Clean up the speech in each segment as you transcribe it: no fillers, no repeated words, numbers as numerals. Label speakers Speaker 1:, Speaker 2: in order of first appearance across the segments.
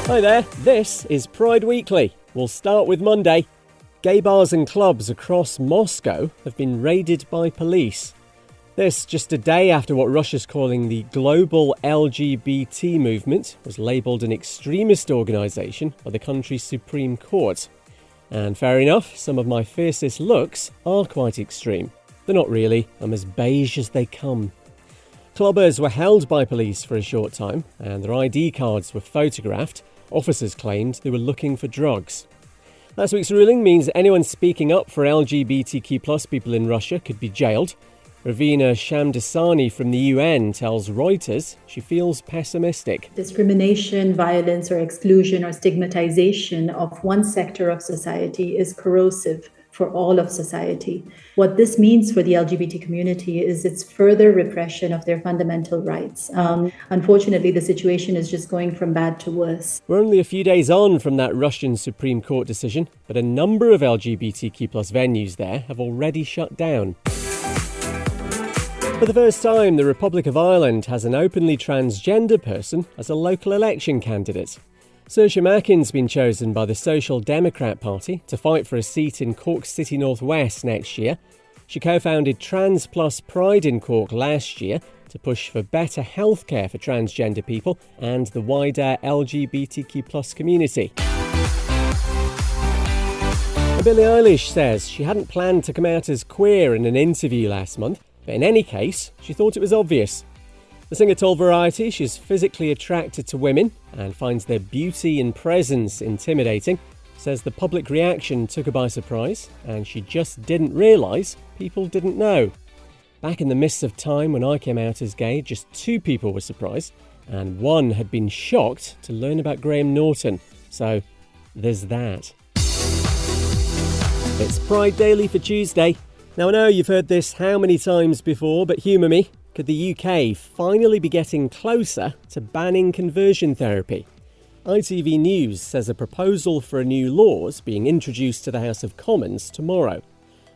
Speaker 1: Hi there, this is Pride Weekly. We'll start with Monday. Gay bars and clubs across Moscow have been raided by police. This just a day after what Russia's calling the global LGBT movement was labelled an extremist organisation by the country's Supreme Court. And fair enough, some of my fiercest looks are quite extreme. They're not really, I'm as beige as they come. Clubbers were held by police for a short time and their ID cards were photographed. Officers claimed they were looking for drugs. Last week's ruling means that anyone speaking up for LGBTQ+ people in Russia could be jailed. Ravina Shamdasani from the UN tells Reuters she feels pessimistic.
Speaker 2: Discrimination, violence or exclusion or stigmatization of one sector of society is corrosive for all of society. What this means for the LGBT community is its further repression of their fundamental rights. Unfortunately, the situation is just going from bad to worse.
Speaker 1: We're only a few days on from that Russian Supreme Court decision, but a number of LGBTQ+ venues there have already shut down. For the first time, the Republic of Ireland has an openly transgender person as a local election candidate. Saoirse Mackin's been chosen by the Social Democrat Party to fight for a seat in Cork City North West next year. She co-founded Trans Plus Pride in Cork last year to push for better healthcare for transgender people and the wider LGBTQ+ community. Billie Eilish says she hadn't planned to come out as queer in an interview last month, but in any case, she thought it was obvious. The singer told Variety she's physically attracted to women and finds their beauty and presence intimidating, says the public reaction took her by surprise and she just didn't realise people didn't know. Back in the mists of time when I came out as gay, just 2 people were surprised and 1 had been shocked to learn about Graham Norton. So, there's that. It's Pride Daily for Tuesday. Now I know you've heard this how many times before, but humour me. Could the UK finally be getting closer to banning conversion therapy? ITV News says a proposal for a new law is being introduced to the House of Commons tomorrow.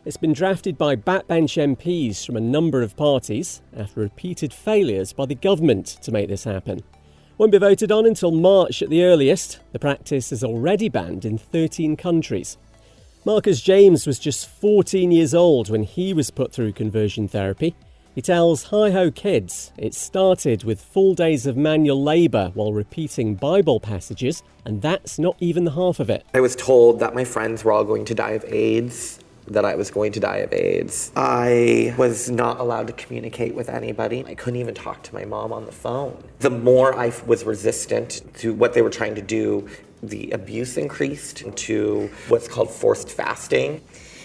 Speaker 1: It's been drafted by backbench MPs from a number of parties after repeated failures by the government to make this happen. Won't be voted on until March at the earliest. The practice is already banned in 13 countries. Marcus James was just 14 years old when he was put through conversion therapy. He tells Hi-Ho Kids it started with full days of manual labour while repeating Bible passages, and that's not even the half of it.
Speaker 3: I was told that my friends were all going to die of AIDS, that I was going to die of AIDS. I was not allowed to communicate with anybody. I couldn't even talk to my mom on the phone. The more I was resistant to what they were trying to do, the abuse increased to what's called forced fasting.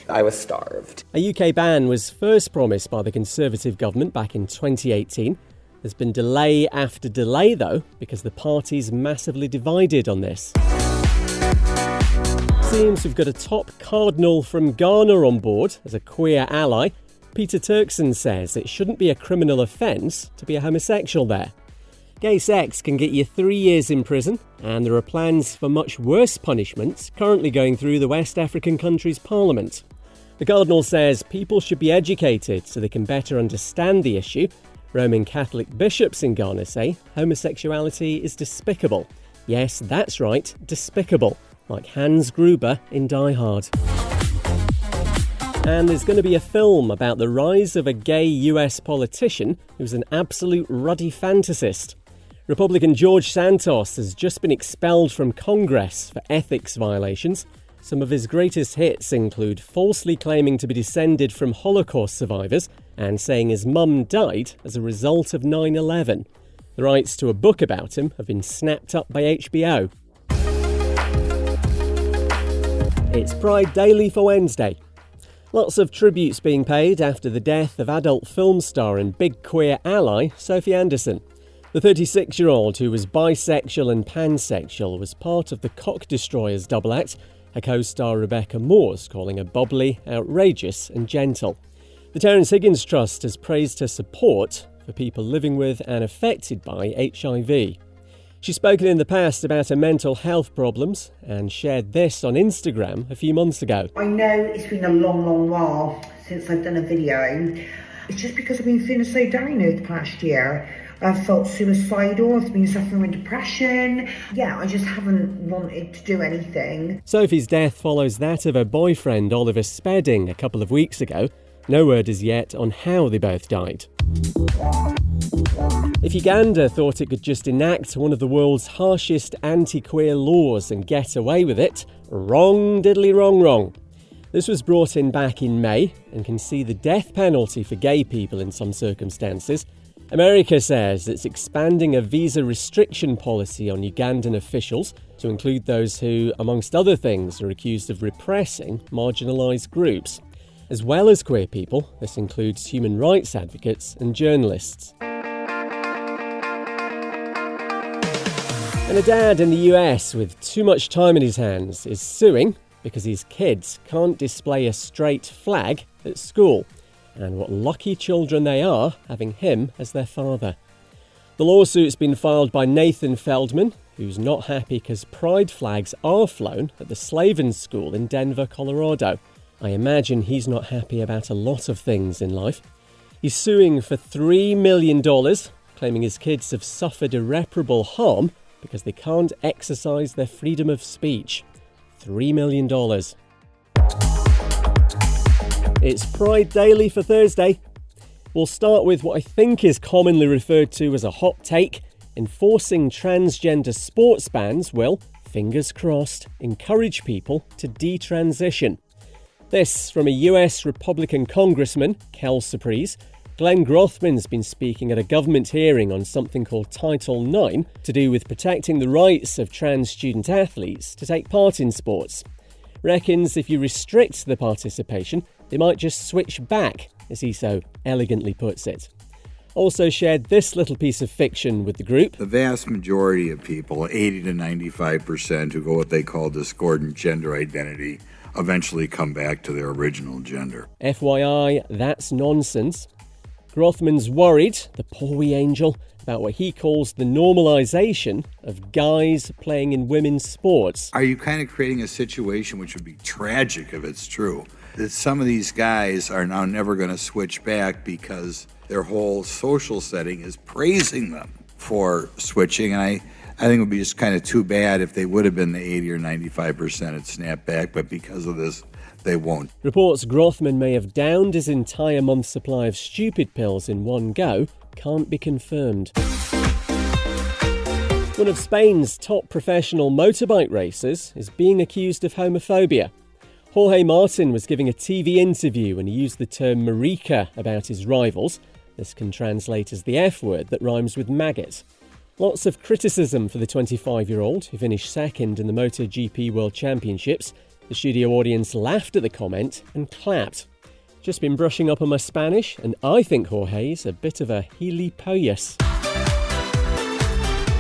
Speaker 3: I was starved.
Speaker 1: A UK ban was first promised by the Conservative government back in 2018. There's been delay after delay, though, because the party's massively divided on this. Seems we've got a top cardinal from Ghana on board as a queer ally. Peter Turkson says it shouldn't be a criminal offence to be a homosexual there. Gay sex can get you 3 years in prison, and there are plans for much worse punishments currently going through the West African country's parliament. The Cardinal says people should be educated so they can better understand the issue. Roman Catholic bishops in Ghana say homosexuality is despicable. Yes, that's right, despicable, like Hans Gruber in Die Hard. And there's going to be a film about the rise of a gay US politician who's an absolute ruddy fantasist. Republican George Santos has just been expelled from Congress for ethics violations. Some of his greatest hits include falsely claiming to be descended from Holocaust survivors and saying his mum died as a result of 9/11. The rights to a book about him have been snapped up by HBO. It's Pride Daily for Wednesday. Lots of tributes being paid after the death of adult film star and big queer ally Sophie Anderson. The 36-year-old, who was bisexual and pansexual, was part of the Cock Destroyers double act, her co-star Rebecca Moore's calling her bubbly, outrageous and gentle. The Terence Higgins Trust has praised her support for people living with and affected by HIV. She's spoken in the past about her mental health problems and shared this on Instagram a few months ago.
Speaker 4: I know it's been a long while since I've done a video. It's just because I've been feeling so down over the past year. I've felt suicidal, I've been suffering with depression. Yeah, I just haven't wanted to do anything.
Speaker 1: Sophie's death follows that of her boyfriend Oliver Spedding a couple of weeks ago. No word as yet on how they both died. If Uganda thought it could just enact one of the world's harshest anti-queer laws and get away with it, wrong diddly wrong wrong. This was brought in back in May and can see the death penalty for gay people in some circumstances. America says it's expanding a visa restriction policy on Ugandan officials to include those who, amongst other things, are accused of repressing marginalised groups. As well as queer people, this includes human rights advocates and journalists. And a dad in the US with too much time in his hands is suing because his kids can't display a straight flag at school. And what lucky children they are having him as their father. The lawsuit's been filed by Nathan Feldman, who's not happy because pride flags are flown at the Slaven School in Denver, Colorado. I imagine he's not happy about a lot of things in life. He's suing for $3 million, claiming his kids have suffered irreparable harm because they can't exercise their freedom of speech. $3 million. It's Pride Daily for Thursday. We'll start with what I think is commonly referred to as a hot take. Enforcing transgender sports bans will, fingers crossed, encourage people to detransition. This from a US Republican Congressman, Kel Surprise. Glenn Grothman's been speaking at a government hearing on something called Title IX to do with protecting the rights of trans student athletes to take part in sports. Reckons if you restrict the participation, they might just switch back, as he so elegantly puts it. Also shared this little piece of fiction with the group.
Speaker 5: The vast majority of people, 80 to 95%, who go what they call discordant gender identity, eventually come back to their original gender.
Speaker 1: FYI, that's nonsense. Grothman's worried, the poor wee angel, about what he calls the normalisation of guys playing in women's sports.
Speaker 5: Are you kind of creating a situation which would be tragic if it's true, that some of these guys are now never going to switch back because their whole social setting is praising them for switching? And I think it would be just kind of too bad if they would have been the 80 or 95% at snap back, but because of this, they won't.
Speaker 1: Reports Grothman may have downed his entire month's supply of stupid pills in one go can't be confirmed. One of Spain's top professional motorbike racers is being accused of homophobia. Jorge Martin was giving a TV interview when he used the term marica about his rivals. This can translate as the F word that rhymes with maggot. Lots of criticism for the 25-year-old who finished second in the MotoGP World Championships. The studio audience laughed at the comment and clapped. Just been brushing up on my Spanish, and I think Jorge's a bit of a gilipollas.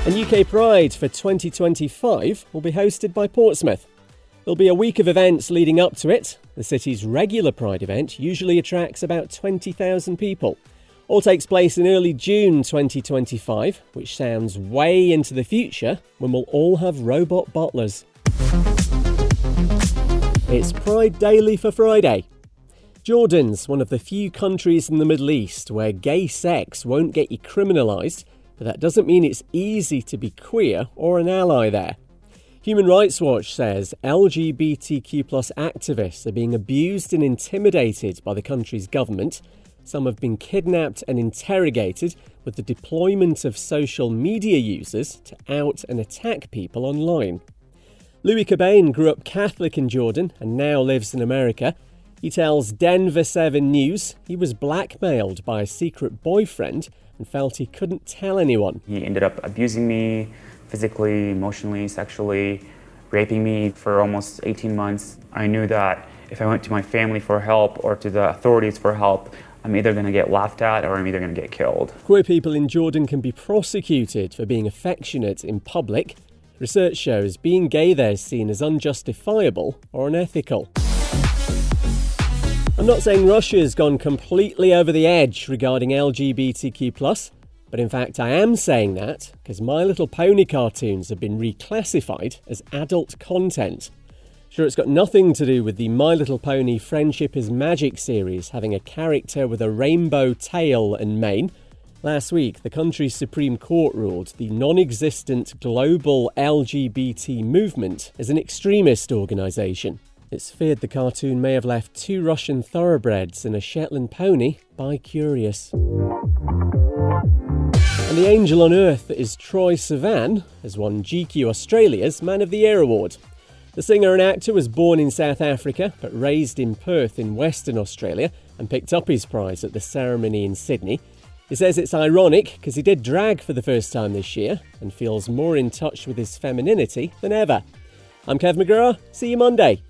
Speaker 1: And UK Pride for 2025 will be hosted by Portsmouth. There'll be a week of events leading up to it. The city's regular Pride event usually attracts about 20,000 people. All takes place in early June 2025, which sounds way into the future when we'll all have robot butlers. It's Pride Daily for Friday. Jordan's one of the few countries in the Middle East where gay sex won't get you criminalised, but that doesn't mean it's easy to be queer or an ally there. Human Rights Watch says LGBTQ+ activists are being abused and intimidated by the country's government. Some have been kidnapped and interrogated, with the deployment of social media users to out and attack people online. Louis Cobain grew up Catholic in Jordan and now lives in America. He tells Denver 7 News he was blackmailed by a secret boyfriend and felt he couldn't tell anyone.
Speaker 6: He ended up abusing me physically, emotionally, sexually, raping me for almost 18 months. I knew that if I went to my family for help or to the authorities for help, I'm either going to get laughed at or I'm either going to get killed.
Speaker 1: Queer people in Jordan can be prosecuted for being affectionate in public. Research shows being gay there is seen as unjustifiable or unethical. I'm not saying Russia's gone completely over the edge regarding LGBTQ+, but in fact I am saying that because My Little Pony cartoons have been reclassified as adult content. Sure, it's got nothing to do with the My Little Pony Friendship is Magic series having a character with a rainbow tail and mane. Last week, the country's Supreme Court ruled the non-existent global LGBT movement as an extremist organisation. It's feared the cartoon may have left 2 Russian thoroughbreds and a Shetland pony bi-curious. And the angel on earth that is Troye Sivan has won GQ Australia's Man of the Year award. The singer and actor was born in South Africa but raised in Perth in Western Australia and picked up his prize at the ceremony in Sydney. He says it's ironic because he did drag for the first time this year and feels more in touch with his femininity than ever. I'm Kev McGrath. See you Monday.